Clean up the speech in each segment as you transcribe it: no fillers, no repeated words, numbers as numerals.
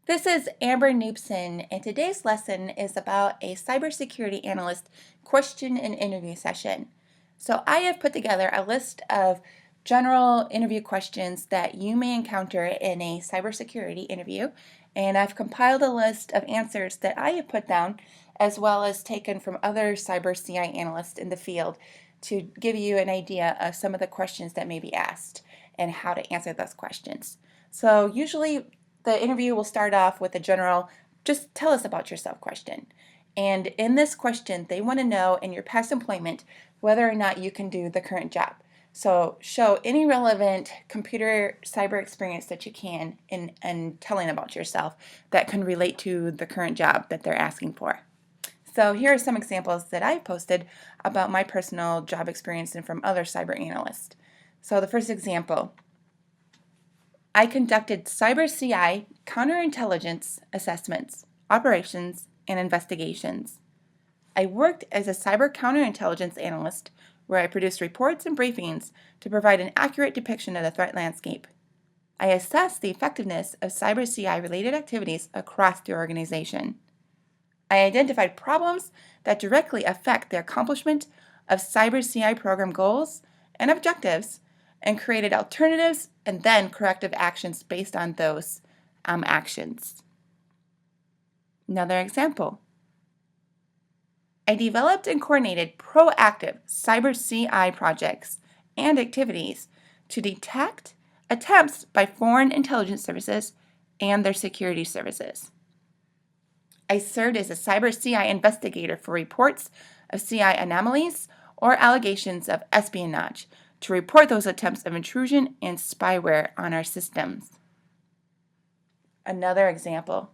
This is Amber Noobson, and today's lesson is about a cybersecurity analyst question and interview session. So I have put together a list of general interview questions that you may encounter in a cybersecurity interview, and I've compiled a list of answers that I have put down as well as taken from other cyber CI analysts in the field to give you an idea of some of the questions that may be asked and how to answer those questions. So usually the interview will start off with a general, just tell us about yourself question. And in this question, they want to know in your past employment whether or not you can do the current job. So show any relevant computer cyber experience that you can in telling about yourself that can relate to the current job that they're asking for. So here are some examples that I've posted about my personal job experience and from other cyber analysts. So the first example, I conducted cyber CI counterintelligence assessments, operations, and investigations. I worked as a cyber counterintelligence analyst where I produced reports and briefings to provide an accurate depiction of the threat landscape. I assessed the effectiveness of cyber CI related activities across the organization. I identified problems that directly affect the accomplishment of cyber CI program goals and objectives and created alternatives and then corrective actions based on those actions. Another example. I developed and coordinated proactive cyber CI projects and activities to detect attempts by foreign intelligence services and their security services. I served as a cyber CI investigator for reports of CI anomalies or allegations of espionage to report those attempts of intrusion and spyware on our systems. Another example.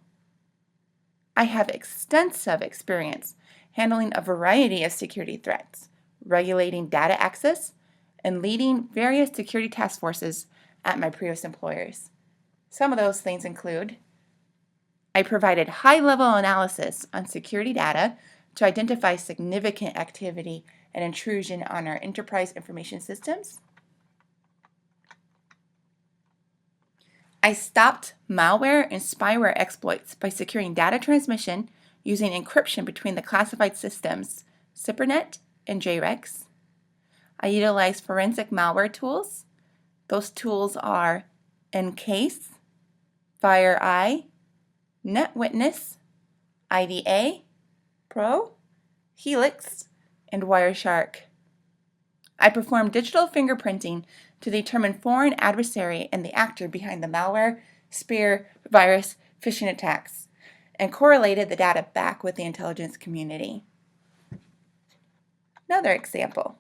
I have extensive experience handling a variety of security threats, regulating data access, and leading various security task forces at my previous employers. Some of those things include I provided high-level analysis on security data to identify significant activity and intrusion on our enterprise information systems. I stopped malware and spyware exploits by securing data transmission using encryption between the classified systems, SIPRnet and JREX. I utilized forensic malware tools. Those tools are Encase, FireEye, NetWitness, IDA, Pro, Helix, and Wireshark. I performed digital fingerprinting to determine foreign adversary and the actor behind the malware, spear, virus, phishing attacks, and correlated the data back with the intelligence community. Another example.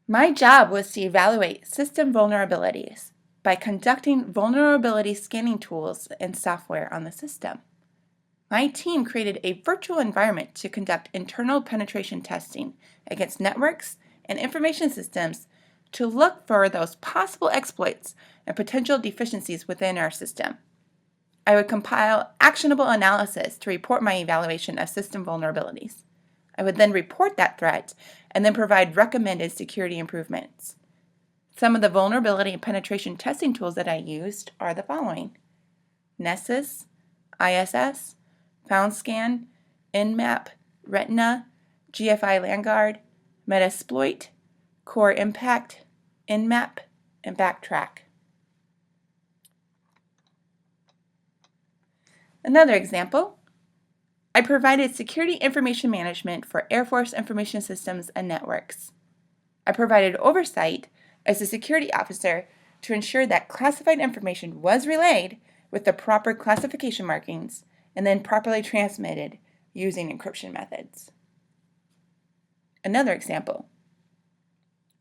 My job was to evaluate system vulnerabilities by conducting vulnerability scanning tools and software on the system. My team created a virtual environment to conduct internal penetration testing against networks and information systems to look for those possible exploits and potential deficiencies within our system. I would compile actionable analysis to report my evaluation of system vulnerabilities. I would then report that threat and then provide recommended security improvements. Some of the vulnerability and penetration testing tools that I used are the following: Nessus, ISS, FoundScan, Nmap, Retina, GFI Landguard, Metasploit, Core Impact, Nmap, and Backtrack. Another example, I provided security information management for Air Force information systems and networks. I provided oversight as a security officer to ensure that classified information was relayed with the proper classification markings and then properly transmitted using encryption methods. Another example,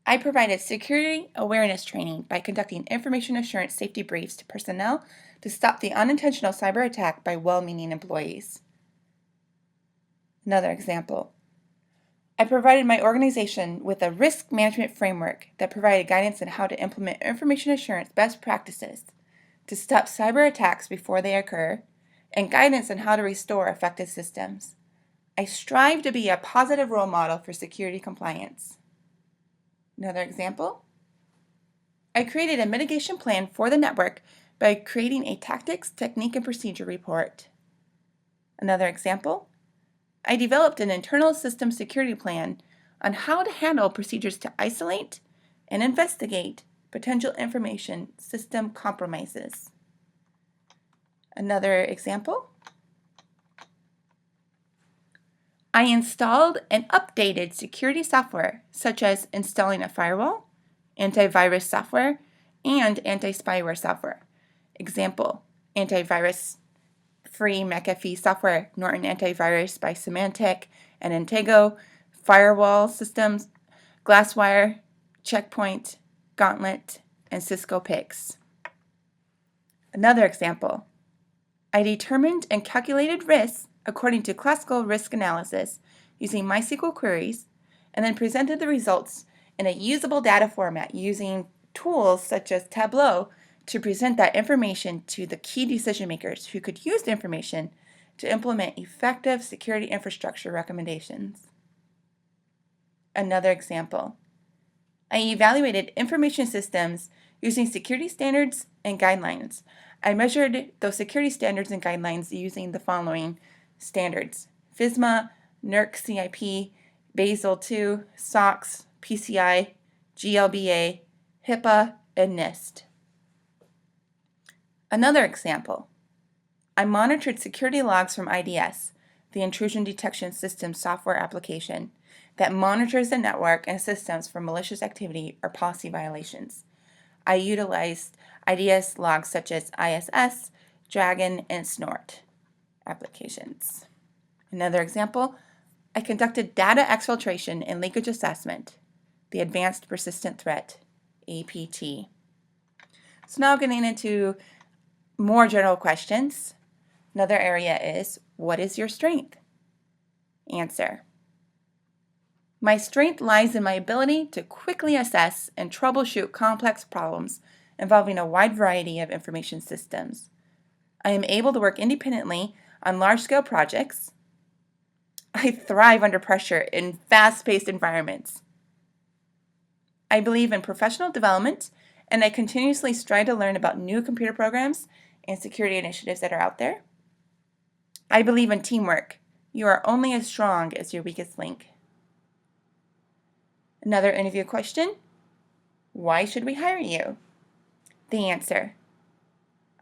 I provided security awareness training by conducting information assurance safety briefs to personnel to stop the unintentional cyber attack by well-meaning employees. Another example, I provided my organization with a risk management framework that provided guidance on how to implement information assurance best practices to stop cyber attacks before they occur, and guidance on how to restore affected systems. I strive to be a positive role model for security compliance. Another example, I created a mitigation plan for the network by creating a tactics, technique, and procedure report. Another example, I developed an internal system security plan on how to handle procedures to isolate and investigate potential information system compromises. Another example, I installed and updated security software, such as installing a firewall, antivirus software, and anti-spyware software. Example, antivirus-free McAfee software, Norton Antivirus by Symantec and Intego, firewall systems, Glasswire, Checkpoint, Gauntlet, and Cisco Pix. Another example, I determined and calculated risks according to classical risk analysis using MySQL queries, and then presented the results in a usable data format using tools such as Tableau to present that information to the key decision makers who could use the information to implement effective security infrastructure recommendations. Another example, I evaluated information systems using security standards and guidelines. I measured those security standards and guidelines using the following standards: FISMA, NERC CIP, Basel II, SOX, PCI, GLBA, HIPAA, and NIST. Another example, I monitored security logs from IDS, the Intrusion Detection System software application that monitors the network and systems for malicious activity or policy violations. I utilized IDS logs such as ISS, Dragon, and Snort applications. Another example, I conducted data exfiltration and leakage assessment, the Advanced Persistent Threat, APT. So now getting into more general questions. Another area is, what is your strength? Answer. My strength lies in my ability to quickly assess and troubleshoot complex problems involving a wide variety of information systems. I am able to work independently on large-scale projects. I thrive under pressure in fast-paced environments. I believe in professional development, and I continuously strive to learn about new computer programs and security initiatives that are out there. I believe in teamwork. You are only as strong as your weakest link. Another interview question, why should we hire you? The answer,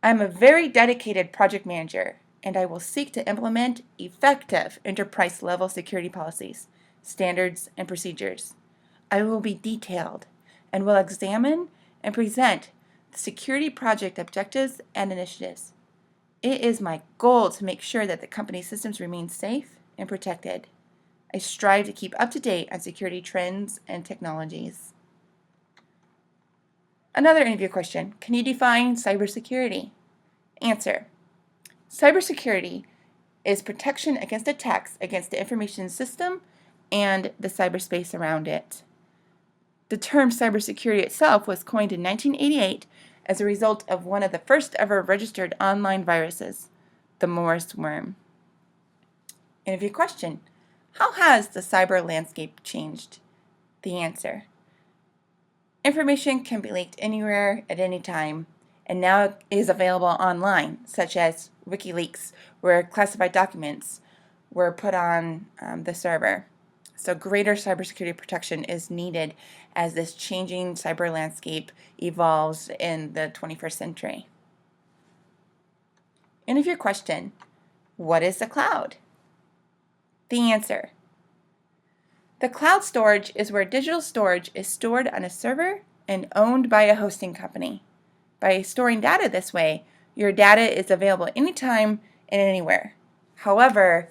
I'm a very dedicated project manager, and I will seek to implement effective enterprise-level security policies, standards, and procedures. I will be detailed and will examine and present the security project objectives and initiatives. It is my goal to make sure that the company's systems remain safe and protected. I strive to keep up to date on security trends and technologies. Another interview question, can you define cybersecurity? Answer. Cybersecurity is protection against attacks against the information system and the cyberspace around it. The term cybersecurity itself was coined in 1988 as a result of one of the first ever registered online viruses, the Morris worm. Interview question, how has the cyber landscape changed? The answer, information can be leaked anywhere at any time, and now is available online, such as WikiLeaks, where classified documents were put on the server. So greater cybersecurity protection is needed as this changing cyber landscape evolves in the 21st century. Interview question, what is the cloud? The answer, the cloud storage is where digital storage is stored on a server and owned by a hosting company. By storing data this way, your data is available anytime and anywhere. However,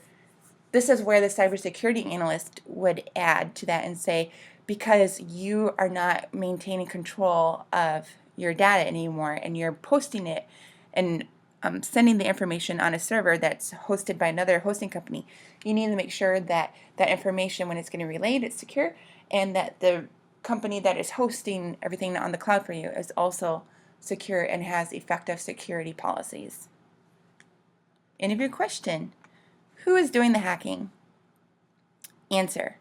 this is where the cybersecurity analyst would add to that and say, because you are not maintaining control of your data anymore and you're posting it and sending the information on a server that's hosted by another hosting company, you need to make sure that that information, when it's getting relayed, it's secure, and that the company that is hosting everything on the cloud for you is also secure and has effective security policies. Interview question, who is doing the hacking? Answer,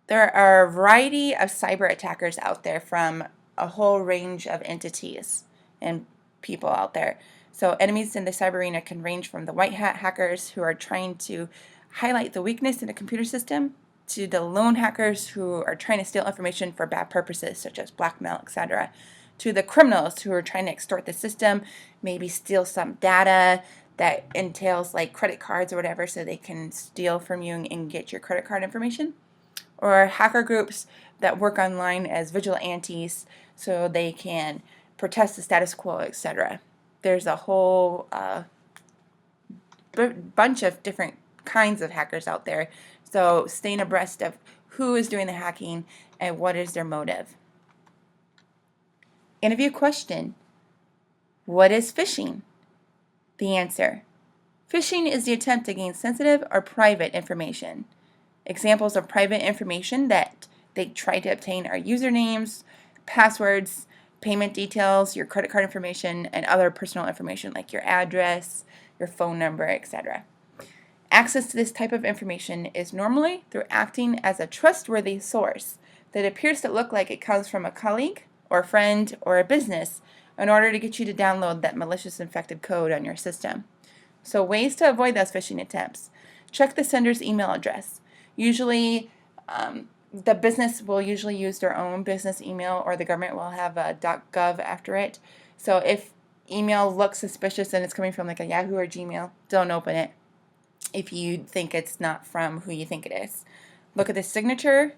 there are a variety of cyber attackers out there from a whole range of entities. and people out there. So enemies in the cyber arena can range from the white hat hackers who are trying to highlight the weakness in a computer system to the lone hackers who are trying to steal information for bad purposes, such as blackmail, etc., to the criminals who are trying to extort the system, maybe steal some data that entails like credit cards or whatever so they can steal from you and get your credit card information, or hacker groups that work online as vigilantes so they can protest the status quo, etc. There's a whole bunch of different kinds of hackers out there. So staying abreast of who is doing the hacking and what is their motive. Interview question: what is phishing? The answer: phishing is the attempt to gain sensitive or private information. Examples of private information that they try to obtain are usernames, passwords, payment details, your credit card information, and other personal information like your address, your phone number, etc. Access to this type of information is normally through acting as a trustworthy source that appears to look like it comes from a colleague or a friend or a business in order to get you to download that malicious infected code on your system. So ways to avoid those phishing attempts: check the sender's email address. Usually the business will usually use their own business email, or the government will have a .gov after it. So if email looks suspicious and it's coming from like a Yahoo or Gmail, don't open it if you think it's not from who you think it is. Look at the signature.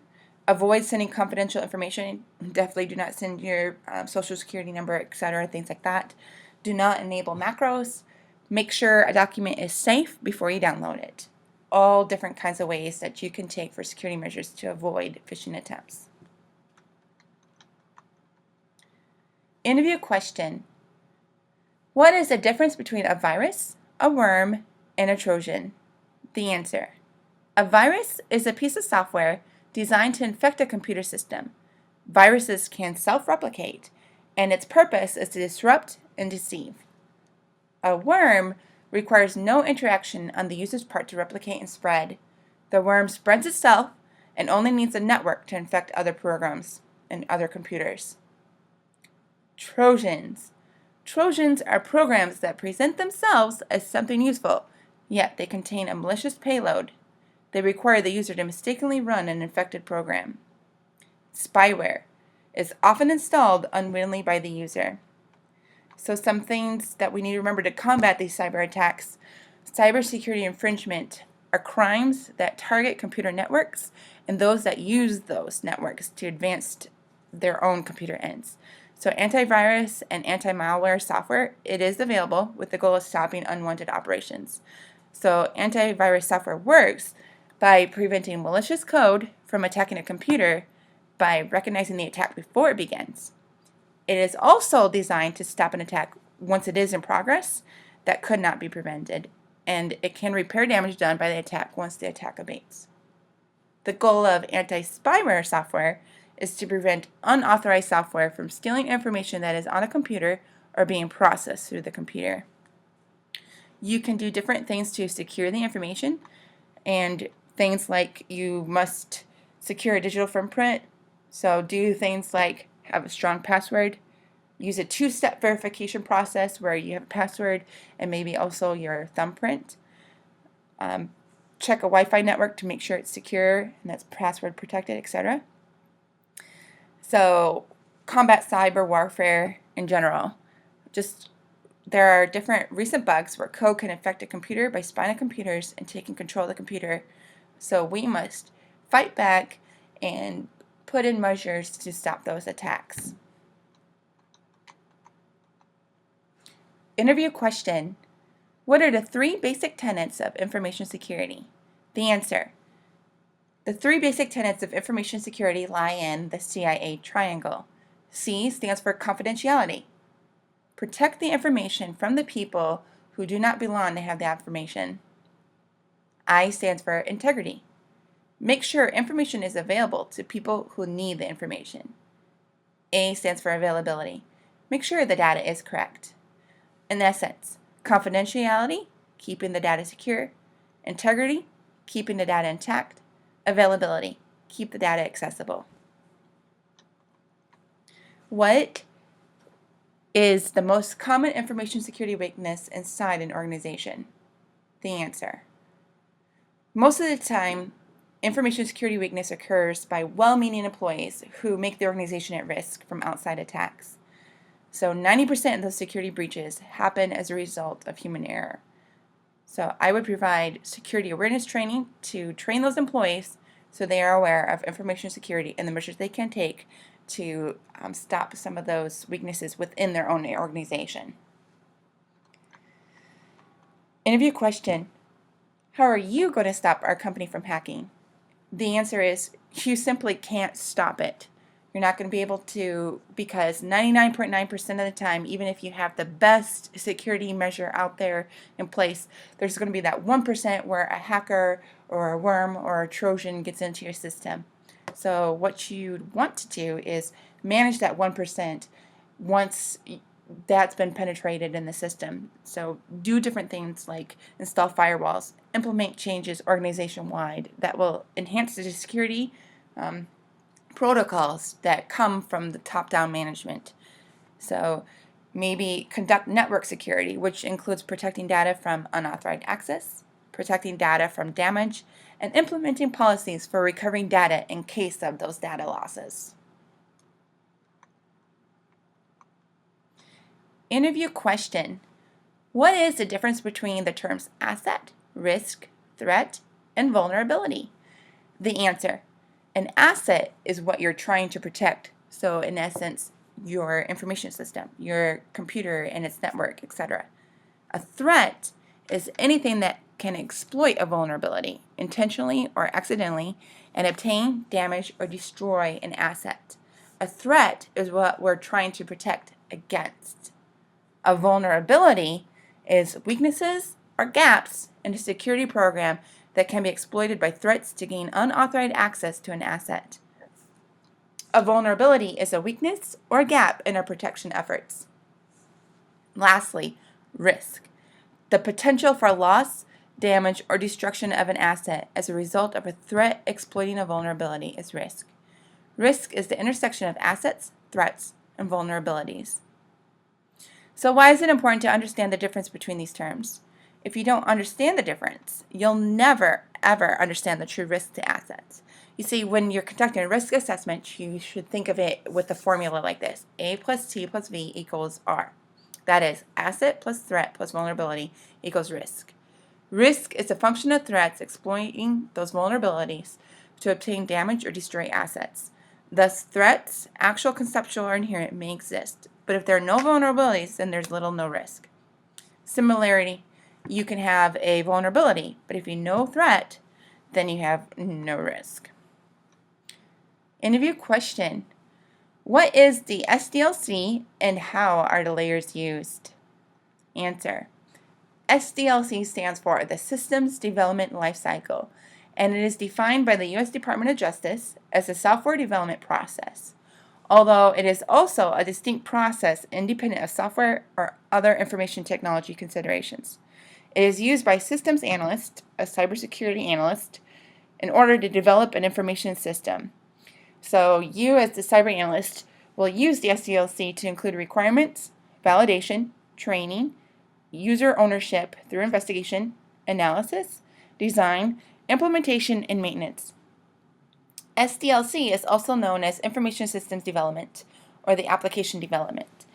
Avoid sending confidential information. Definitely do not send your social security number, etc., things like that. Do not enable macros. Make sure a document is safe before you download it. All different kinds of ways that you can take for security measures to avoid phishing attempts. Interview question: what is the difference between a virus, a worm, and a Trojan? The answer: a virus is a piece of software designed to infect a computer system. Viruses can self-replicate, and its purpose is to disrupt and deceive. A worm requires no interaction on the user's part to replicate and spread. The worm spreads itself and only needs a network to infect other programs and other computers. Trojans. Trojans are programs that present themselves as something useful, yet they contain a malicious payload. They require the user to mistakenly run an infected program. Spyware is often installed unwittingly by the user. So some things that we need to remember to combat these cyber attacks: cybersecurity infringement are crimes that target computer networks and those that use those networks to advance their own computer ends. So antivirus and anti-malware software, it is available with the goal of stopping unwanted operations. So antivirus software works by preventing malicious code from attacking a computer by recognizing the attack before it begins. It is also designed to stop an attack once it is in progress that could not be prevented, and it can repair damage done by the attack once the attack abates. The goal of anti-spyware software is to prevent unauthorized software from stealing information that is on a computer or being processed through the computer. You can do different things to secure the information, and things like you must secure a digital fingerprint. So do things like have a strong password, use a two-step verification process where you have a password and maybe also your thumbprint. Check a Wi-Fi network to make sure it's secure and that's password protected, etc. So combat cyber warfare in general. There are different recent bugs where code can infect a computer by spying on computers and taking control of the computer. So we must fight back and put in measures to stop those attacks. Interview question: what are the 3 basic tenets of information security? The answer: the 3 basic tenets of information security lie in the CIA triangle. C stands for confidentiality. Protect the information from the people who do not belong to have the information. I stands for integrity. Make sure information is available to people who need the information. A stands for availability. Make sure the data is correct. In essence, confidentiality, keeping the data secure; integrity, keeping the data intact; availability, keep the data accessible. What is the most common information security weakness inside an organization? The answer: most of the time, information security weakness occurs by well-meaning employees who make the organization at risk from outside attacks. So 90% of those security breaches happen as a result of human error. So I would provide security awareness training to train those employees so they are aware of information security and the measures they can take to stop some of those weaknesses within their own organization. Interview question: how are you going to stop our company from hacking? The answer is you simply can't stop it. You're not going to be able to, because 99.9% of the time, even if you have the best security measure out there in place, there's going to be that 1% where a hacker or a worm or a Trojan gets into your system. So what you want to do is manage that 1% once that's been penetrated in the system. So do different things like install firewalls, implement changes organization-wide that will enhance the security protocols that come from the top-down management. So maybe conduct network security, which includes protecting data from unauthorized access, protecting data from damage, and implementing policies for recovering data in case of those data losses. Interview question: what is the difference between the terms asset, risk, threat, and vulnerability? The answer: an asset is what you're trying to protect. So in essence, your information system, your computer and its network, etc. A threat is anything that can exploit a vulnerability, intentionally or accidentally, and obtain, damage, or destroy an asset. A threat is what we're trying to protect against. A vulnerability is weaknesses or gaps in a security program that can be exploited by threats to gain unauthorized access to an asset. A vulnerability is a weakness or a gap in our protection efforts. Lastly, risk: the potential for loss, damage, or destruction of an asset as a result of a threat exploiting a vulnerability is risk. Risk is the intersection of assets, threats, and vulnerabilities. So why is it important to understand the difference between these terms? If you don't understand the difference, you'll never, ever understand the true risk to assets. You see, when you're conducting a risk assessment, you should think of it with a formula like this: A plus T plus V equals R. That is, asset plus threat plus vulnerability equals risk. Risk is a function of threats exploiting those vulnerabilities to obtain damage or destroy assets. Thus, threats, actual, conceptual, or inherent, may exist, but if there are no vulnerabilities, then there's little no risk. Similarly, you can have a vulnerability, but if you know threat, then you have no risk. Interview question: what is the SDLC and how are the layers used? Answer: SDLC stands for the Systems Development Lifecycle, and it is defined by the U.S. Department of Justice as a software development process, although it is also a distinct process independent of software or other information technology considerations. It is used by systems analysts, a cybersecurity analyst, in order to develop an information system. So you, as the cyber analyst, will use the SDLC to include requirements, validation, training, user ownership through investigation, analysis, design, implementation, and maintenance. SDLC is also known as Information Systems Development, or the application development.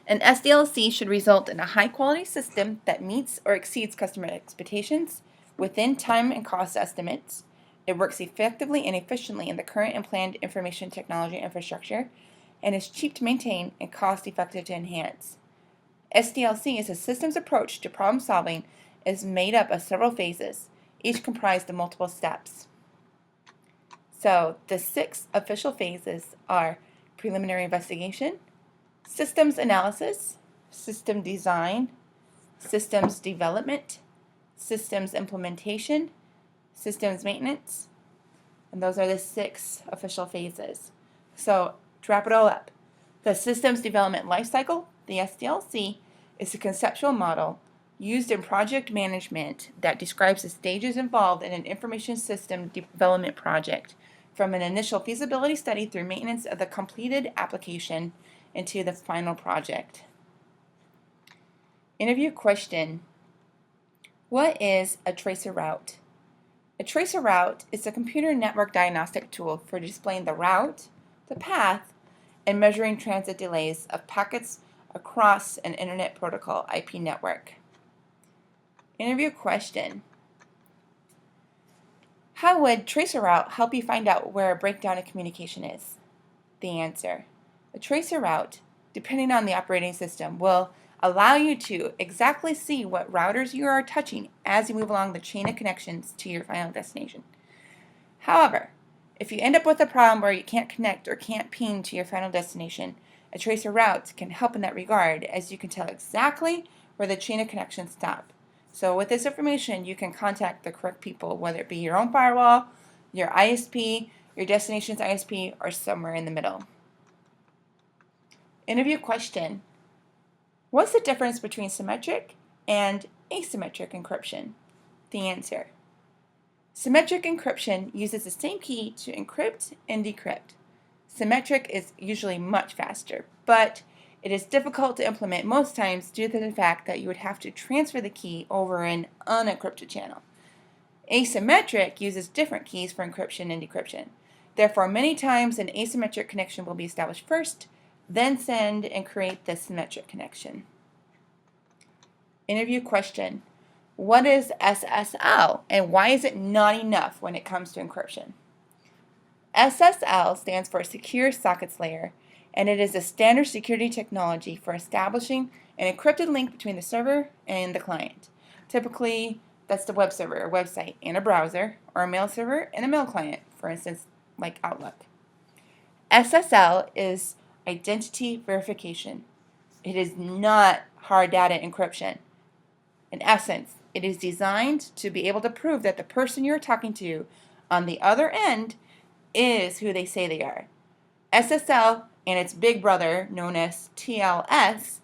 An SDLC should result in a high-quality system that meets or exceeds customer expectations within time and cost estimates. It works effectively and efficiently in the current and planned information technology infrastructure, and is cheap to maintain and cost-effective to enhance. SDLC is a systems approach to problem solving and is made up of several phases, each comprised of multiple steps. So the 6 official phases are preliminary investigation, systems analysis, system design, systems development, systems implementation, systems maintenance, and those are the 6 official phases. So to wrap it all up, the systems development lifecycle, the SDLC, is a conceptual model used in project management that describes the stages involved in an information system development project, from an initial feasibility study through maintenance of the completed application into the final project. Interview question: what is a tracer route? A tracer route is a computer network diagnostic tool for displaying the route, the path, and measuring transit delays of packets across an Internet Protocol IP network. Interview question: how would tracer route help you find out where a breakdown in communication is? The answer: a tracer route, depending on the operating system, will allow you to exactly see what routers you are touching as you move along the chain of connections to your final destination. However, if you end up with a problem where you can't connect or can't ping to your final destination, a tracer route can help in that regard, as you can tell exactly where the chain of connections stop. So with this information, you can contact the correct people, whether it be your own firewall, your ISP, your destination's ISP, or somewhere in the middle. Interview question: what's the difference between symmetric and asymmetric encryption? The answer: symmetric encryption uses the same key to encrypt and decrypt. Symmetric is usually much faster, but it is difficult to implement most times due to the fact that you would have to transfer the key over an unencrypted channel. Asymmetric uses different keys for encryption and decryption. Therefore, many times an asymmetric connection will be established first, then send and create the symmetric connection. Interview question: what is SSL and why is it not enough when it comes to encryption? SSL stands for Secure Sockets Layer, and it is a standard security technology for establishing an encrypted link between the server and the client. Typically, that's the web server, a website, and a browser, or a mail server and a mail client, for instance, like Outlook. SSL is identity verification. It is not hard data encryption. In essence, it is designed to be able to prove that the person you're talking to on the other end is who they say they are. SSL and its big brother, known as TLS,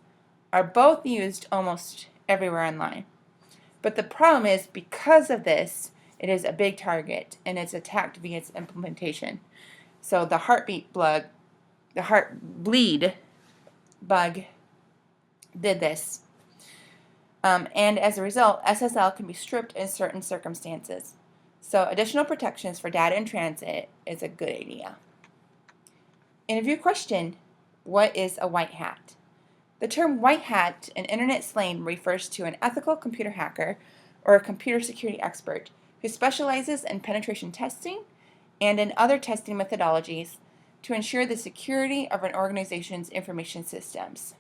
are both used almost everywhere online. But the problem is, because of this, it is a big target and it's attacked via its implementation. So the heartbleed bug did this. And as a result, SSL can be stripped in certain circumstances. So additional protections for data in transit is a good idea. Interview question: what is a white hat? The term white hat in internet slang refers to an ethical computer hacker or a computer security expert who specializes in penetration testing and in other testing methodologies to ensure the security of an organization's information systems.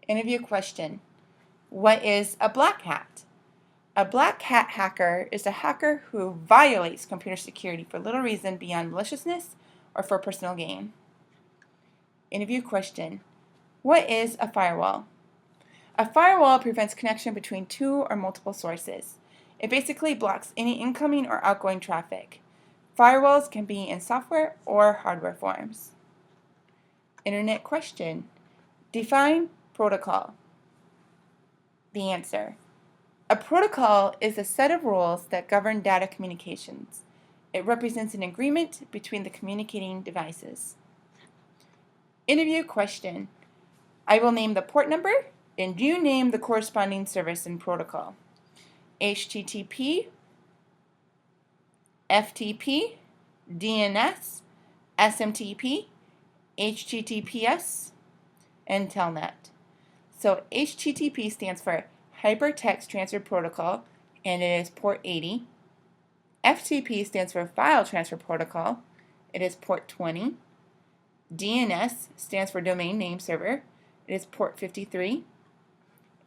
Interview question: what is a black hat? A black hat hacker is a hacker who violates computer security for little reason beyond maliciousness or for personal gain. Interview question: what is a firewall? A firewall prevents connection between two or multiple sources. It basically blocks any incoming or outgoing traffic. Firewalls can be in software or hardware forms. Internet question: define protocol. The answer: a protocol is a set of rules that govern data communications. It represents an agreement between the communicating devices. Interview question: I will name the port number, and you name the corresponding service and protocol. HTTP, FTP, DNS, SMTP, HTTPS, and Telnet. So HTTP stands for Hypertext Transfer Protocol, and it is port 80. FTP stands for File Transfer Protocol. It is port 20. DNS stands for Domain Name Server. It is port 53.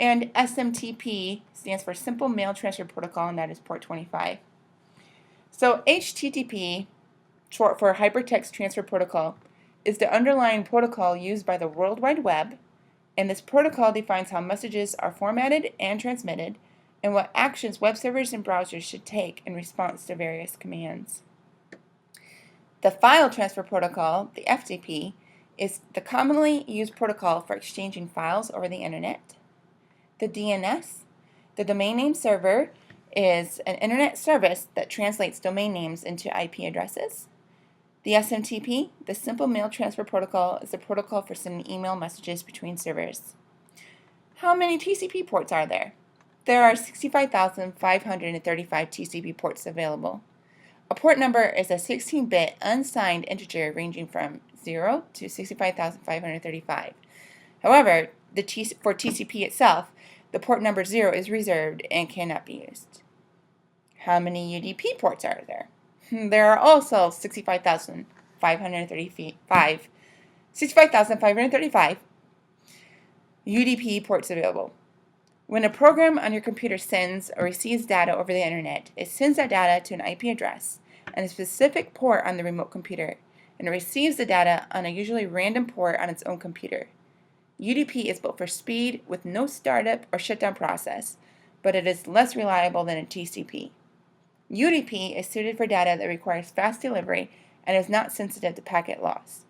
And SMTP stands for Simple Mail Transfer Protocol, and that is port 25. So HTTP, short for Hypertext Transfer Protocol, is the underlying protocol used by the World Wide Web, and this protocol defines how messages are formatted and transmitted, and what actions web servers and browsers should take in response to various commands. The File Transfer Protocol, the FTP, is the commonly used protocol for exchanging files over the internet. The DNS, the Domain Name Server, is an internet service that translates domain names into IP addresses. The SMTP, the Simple Mail Transfer Protocol, is a protocol for sending email messages between servers. How many TCP ports are there? There are 65,535 TCP ports available. A port number is a 16-bit unsigned integer ranging from 0 to 65,535. However, for TCP itself, the port number 0 is reserved and cannot be used. How many UDP ports are there? There are also 65,535 UDP ports available. When a program on your computer sends or receives data over the internet, it sends that data to an IP address and a specific port on the remote computer, and it receives the data on a usually random port on its own computer. UDP is built for speed with no startup or shutdown process, but it is less reliable than a TCP. UDP is suited for data that requires fast delivery and is not sensitive to packet loss.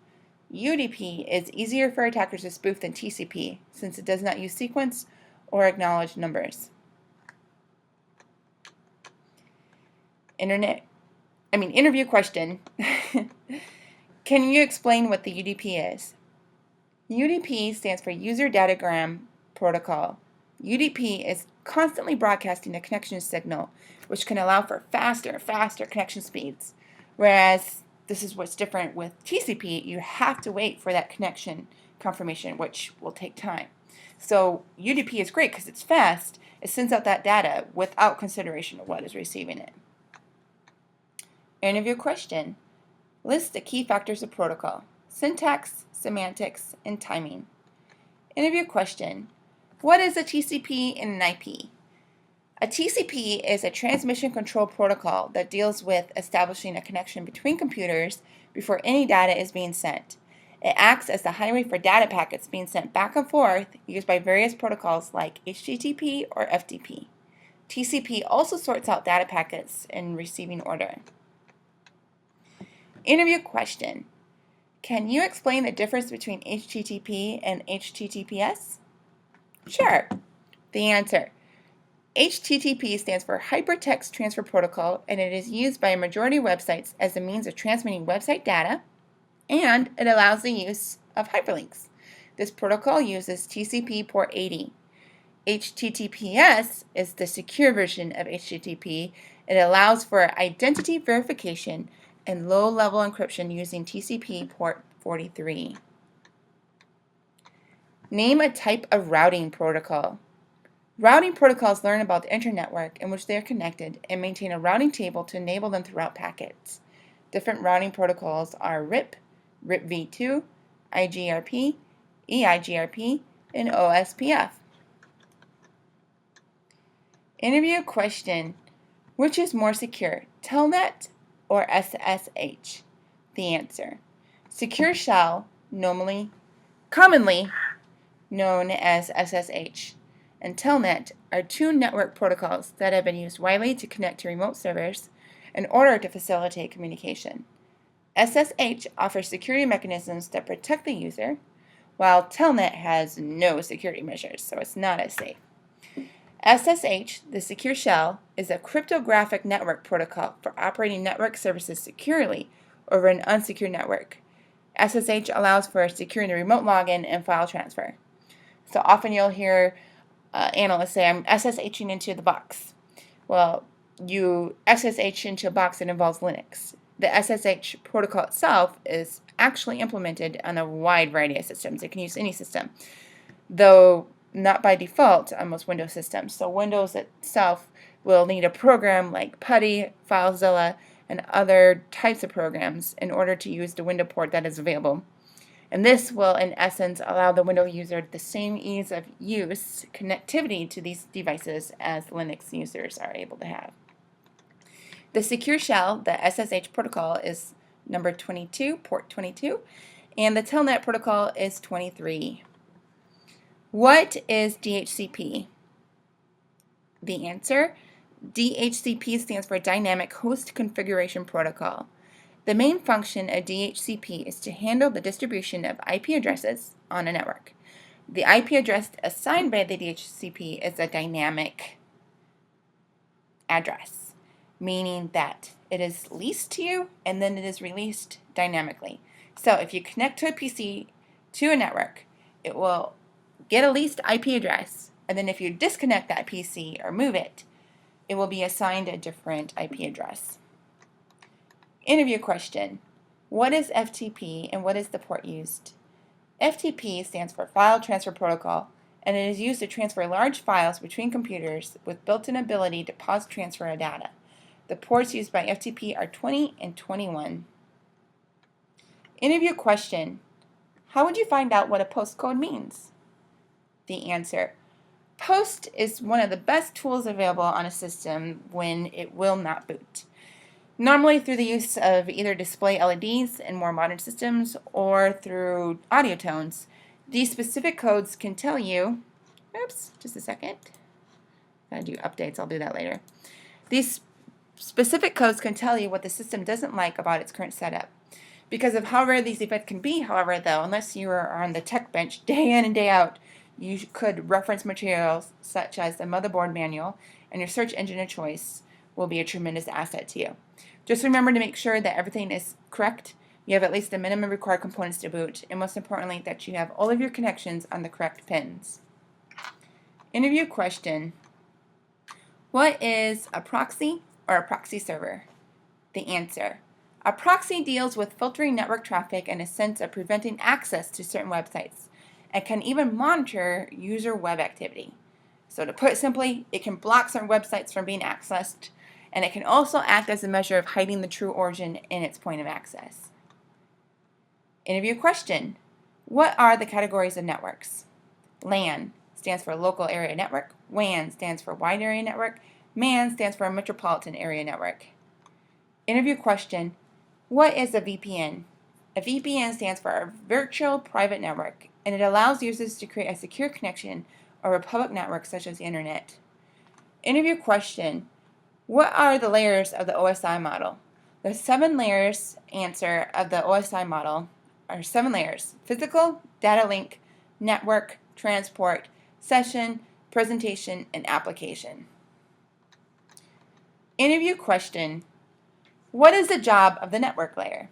UDP is easier for attackers to spoof than TCP since it does not use sequence or acknowledged numbers. Interview question. Can you explain what the UDP is? UDP stands for User Datagram Protocol. UDP is constantly broadcasting a connection signal, which can allow for faster and faster connection speeds. Whereas this is what's different with TCP, you have to wait for that connection confirmation, which will take time. So UDP is great because it's fast. It sends out that data without consideration of what is receiving it. Interview question. List the key factors of protocol: syntax, semantics, and timing. Interview question. What is a TCP and an IP? A TCP is a transmission control protocol that deals with establishing a connection between computers before any data is being sent. It acts as the highway for data packets being sent back and forth used by various protocols like HTTP or FTP. TCP also sorts out data packets in receiving order. Interview question. Can you explain the difference between HTTP and HTTPS? Sure. The answer. HTTP stands for Hypertext Transfer Protocol, and it is used by a majority of websites as a means of transmitting website data, and it allows the use of hyperlinks. This protocol uses TCP port 80. HTTPS is the secure version of HTTP. It allows for identity verification and low-level encryption using TCP port 43. Name a type of routing protocol. Routing protocols learn about the internetwork in which they are connected and maintain a routing table to enable them to route packets. Different routing protocols are RIP, RIPv2, IGRP, EIGRP, and OSPF. Interview question. Which is more secure, Telnet or SSH? The answer. Secure shell, commonly known as SSH, and Telnet are two network protocols that have been used widely to connect to remote servers in order to facilitate communication. SSH offers security mechanisms that protect the user, while Telnet has no security measures, so it's not as safe. SSH, the secure shell, is a cryptographic network protocol for operating network services securely over an unsecured network. SSH allows for securing the remote login and file transfer. So often you'll hear analysts say, I'm SSHing into the box. Well, you SSH into a box that involves Linux. The SSH protocol itself is actually implemented on a wide variety of systems. It can use any system, though not by default on most Windows systems. So Windows itself will need a program like PuTTY, FileZilla, and other types of programs in order to use the window port that is available. And this will, in essence, allow the Windows user the same ease of use, connectivity to these devices as Linux users are able to have. The secure shell, the SSH protocol, is number 22, port 22, and the Telnet protocol is 23. What is DHCP? The answer, DHCP stands for Dynamic Host Configuration Protocol. The main function of DHCP is to handle the distribution of IP addresses on a network. The IP address assigned by the DHCP is a dynamic address, meaning that it is leased to you and then it is released dynamically. So if you connect to a PC to a network, it will get a leased IP address, and then if you disconnect that PC or move it, it will be assigned a different IP address. Interview question. What is FTP and what is the port used? FTP stands for File Transfer Protocol, and it is used to transfer large files between computers with built-in ability to pause transfer of data. The ports used by FTP are 20 and 21. Interview question. How would you find out what a postcode means? The answer. Post is one of the best tools available on a system when it will not boot. Normally through the use of either display LEDs in more modern systems or through audio tones. These specific codes can tell you, oops, just a second, gotta do updates, I'll do that later. These specific codes can tell you what the system doesn't like about its current setup. Because of how rare these defects can be, however, though, unless you are on the tech bench day in and day out, you could reference materials such as the motherboard manual, and your search engine of choice will be a tremendous asset to you. Just remember to make sure that everything is correct, you have at least the minimum required components to boot, and most importantly, that you have all of your connections on the correct pins. Interview question. What is a proxy or a proxy server? The answer. A proxy deals with filtering network traffic in a sense of preventing access to certain websites, and can even monitor user web activity. So to put it simply, it can block certain websites from being accessed, and it can also act as a measure of hiding the true origin in its point of access. Interview question. What are the categories of networks? LAN stands for local area network, WAN stands for wide area network, MAN stands for metropolitan area network. Interview question. What is a VPN? A VPN stands for a virtual private network, and it allows users to create a secure connection over a public network such as the internet. Interview question. What are the layers of the OSI model? The 7 layers answer of the OSI model are 7 layers: physical, data link, network, transport, session, presentation, and application. Interview question. What is the job of the network layer?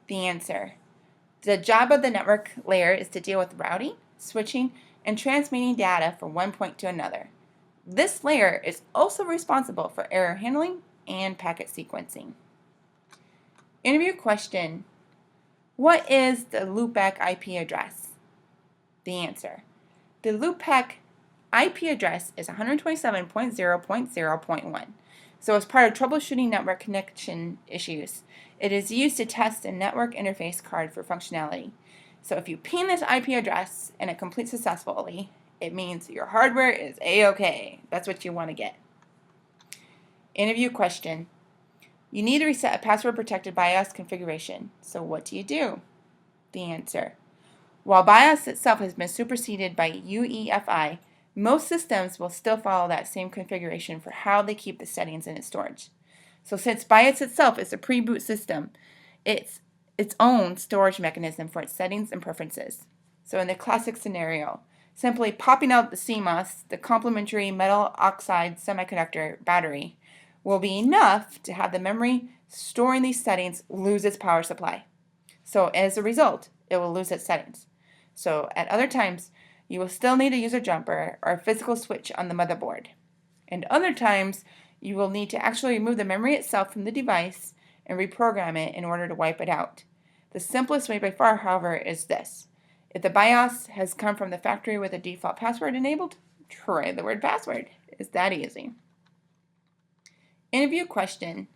The answer. The job of the network layer is to deal with routing, switching, and transmitting data from one point to another. This layer is also responsible for error handling and packet sequencing. Interview question. What is the loopback IP address? The answer. The loopback IP address is 127.0.0.1. So as part of troubleshooting network connection issues, it is used to test a network interface card for functionality. So if you ping this IP address and it completes successfully, it means your hardware is A-OK. That's what you want to get. Interview question. You need to reset a password protected BIOS configuration. So what do you do? The answer. While BIOS itself has been superseded by UEFI, most systems will still follow that same configuration for how they keep the settings in its storage. So since BIOS itself is a pre-boot system, it's its own storage mechanism for its settings and preferences. So in the classic scenario, simply popping out the CMOS, the complementary metal oxide semiconductor battery, will be enough to have the memory storing these settings lose its power supply. So as a result, it will lose its settings. So at other times, you will still need a user jumper or a physical switch on the motherboard. And other times, you will need to actually remove the memory itself from the device and reprogram it in order to wipe it out. The simplest way by far, however, is this. If the BIOS has come from the factory with a default password enabled, try the word password. It's that easy. Interview question.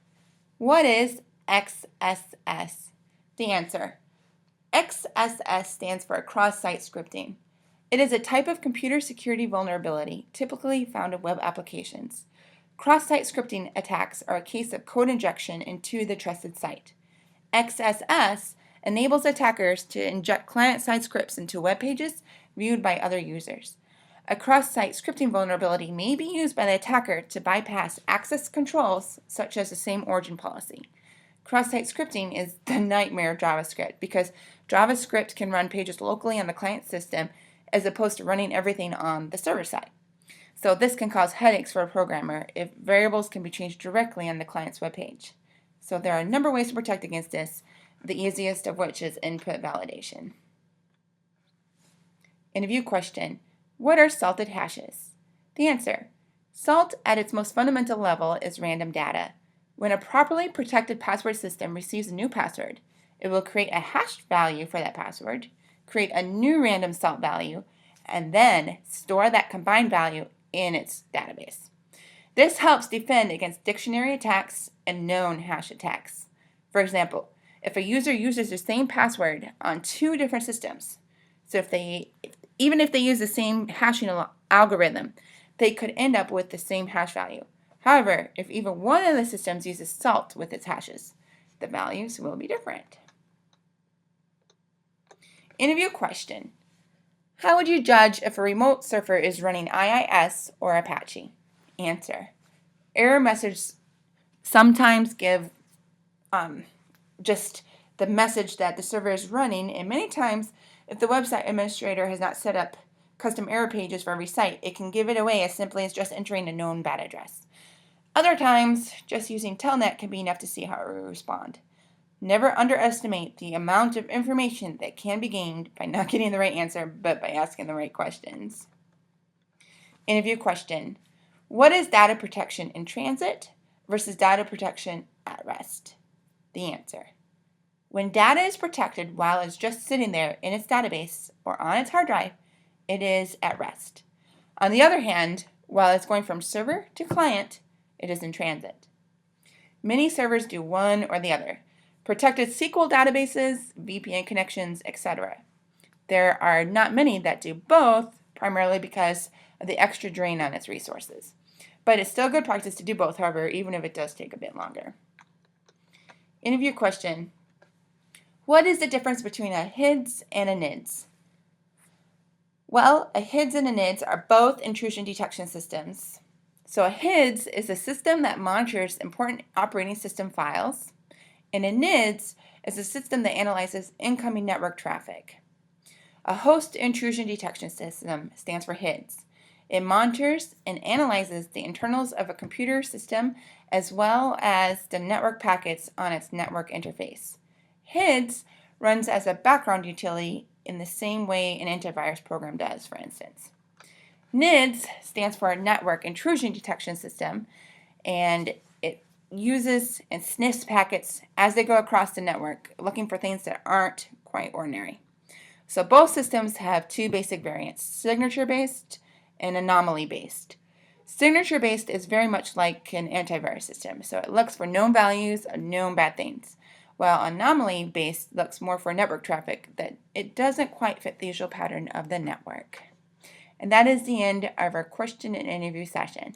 What is XSS? The answer. XSS stands for cross-site scripting. It is a type of computer security vulnerability typically found in web applications. Cross-site scripting attacks are a case of code injection into the trusted site. XSS enables attackers to inject client-side scripts into web pages viewed by other users. A cross-site scripting vulnerability may be used by the attacker to bypass access controls such as the same origin policy. Cross-site scripting is the nightmare of JavaScript because JavaScript can run pages locally on the client system as opposed to running everything on the server side. So this can cause headaches for a programmer if variables can be changed directly on the client's web page. So there are a number of ways to protect against this, the easiest of which is input validation. Interview question: what are salted hashes? The answer: salt at its most fundamental level is random data. When a properly protected password system receives a new password, it will create a hash value for that password, create a new random salt value, and then store that combined value in its database. This helps defend against dictionary attacks and known hash attacks. For example, if a user uses the same password on two different systems, so even if they use the same hashing algorithm, they could end up with the same hash value. However, if even one of the systems uses salt with its hashes, the values will be different. Interview question: how would you judge if a remote server is running IIS or Apache? Answer: error messages sometimes give just the message that the server is running, and many times if the website administrator has not set up custom error pages for every site, it can give it away as simply as just entering a known bad address. Other times, just using Telnet can be enough to see how it will respond. Never underestimate the amount of information that can be gained by not getting the right answer, but by asking the right questions. Interview question: what is data protection in transit versus data protection at rest? The answer: when data is protected while it's just sitting there in its database or on its hard drive, it is at rest. On the other hand, while it's going from server to client, it is in transit. Many servers do one or the other: protected SQL databases, VPN connections, etc. There are not many that do both, primarily because of the extra drain on its resources. But it's still good practice to do both, however, even if it does take a bit longer. Interview question: what is the difference between a HIDS and a NIDS? Well, a HIDS and a NIDS are both intrusion detection systems. So a HIDS is a system that monitors important operating system files, and a NIDS is a system that analyzes incoming network traffic. A host intrusion detection system stands for HIDS. It monitors and analyzes the internals of a computer system as well as the network packets on its network interface. HIDS runs as a background utility in the same way an antivirus program does, for instance. NIDS stands for Network Intrusion Detection System, and it uses and sniffs packets as they go across the network, looking for things that aren't quite ordinary. So both systems have two basic variants: signature-based and anomaly-based. Signature-based is very much like an antivirus system, so it looks for known values of known bad things, while anomaly-based looks more for network traffic that it doesn't quite fit the usual pattern of the network. And that is the end of our question and interview session.